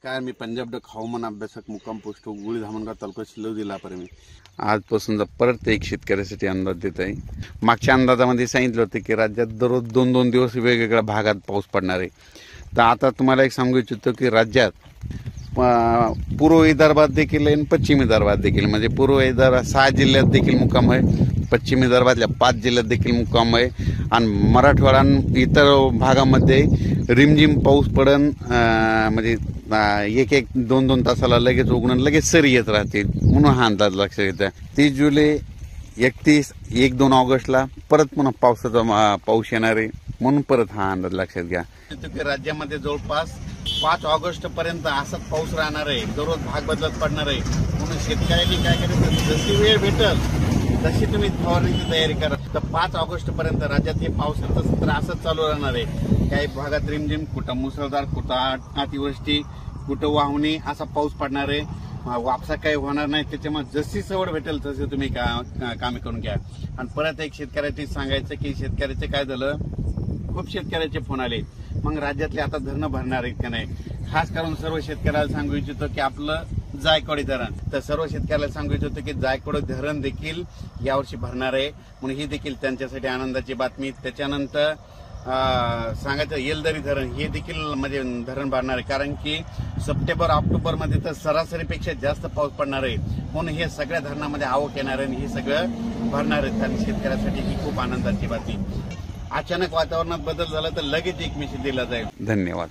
नमस्कार, मी पंजाब डक हवामान अभ्यासक मुक्काम पोस्ट गुळी धामणगाव तालुका सिल्लोड जिल्हा परभणी. आजपासून परत एक शेतकऱ्यासाठी अंदाज देत आहे. मागच्या अंदाजामध्ये सांगितलं होतं की राज्यात दररोज 2-2 दिवस वेगवेगळ्या भागात पाऊस पडणार आहे. तर आता तुम्हाला एक सांगू इच्छितो की राज्यात पूर्व विदर्भात देखील आणि पश्चिम विदर्भात देखील, म्हणजे पूर्व विदर्भात 6 जिल्ह्यात देखील मुक्काम आहे, पश्चिम विदर्भातल्या 5 जिल्ह्यात देखील मुक्काम आहे आणि मराठवाडा आणि इतर भागामध्ये रिमझिम पाऊस पडन, म्हणजे 1-1, 2-2 तासाला लगेच उघडून लगेच सरी येत राहतील, म्हणून हा अंदाज लक्षात येत आहे. 30 जुलै, 31, 1-2 ऑगस्टला परत पुन्हा पावसाचा पाऊस येणार आहे, म्हणून परत हा अंदाज लक्षात घ्या. राज्यामध्ये जवळपास 5 ऑगस्ट पर्यंत असाच पाऊस राहणार आहे, दररोज भाग बदलत पडणार आहे. म्हणून शेतकऱ्यांनी काय करायचं, जशी वेळ भेटल तशी तुम्ही फवारणीची तयारी करा. तर 5 ऑगस्ट पर्यंत राज्यात हे पावसाचं सत्र असंच चालू राहणार आहे. काही भागात रिमझिम, कुठं मुसळधार, कुठं अतिवृष्टी, कुठं वाहुणी असा पाऊस पडणार आहे. वापसा काही होणार नाही. त्याच्यामुळे जशी सवड भेटेल तसे तुम्ही कामे करून घ्या. आणि परत एक शेतकऱ्याची सांगायचं की शेतकऱ्याचे काय झालं, खूप शेतकऱ्याचे फोन आले, मग राज्यातले आता धरणं भरणार आहेत का नाही. खास करून सर्व शेतकऱ्याला सांगू इच्छितो की आपलं जायकवाडी धरण, तर सर्व शेतकऱ्याला सांगू इच्छितो की जायकवाडी धरण देखील यावर्षी भरणार आहे, म्हणून ही देखील त्यांच्यासाठी आनंदाची बातमी. त्याच्यानंतर सांगायचं येलदरी धरण हे देखील म्हणजे धरण भरणार आहे, कारण की सप्टेंबर ऑक्टोबर मध्ये तर सरासरीपेक्षा जास्त पाऊस पडणार आहे, म्हणून हे सगळ्या धरणामध्ये आवक येणार आहे आणि हे सगळं भरणार आहे. आणि शेतकऱ्यासाठी ही खूप आनंदाची बातमी. अचानक वातावरणात बदल झाला तर लगेच एक मेसेज दिला जाईल. धन्यवाद.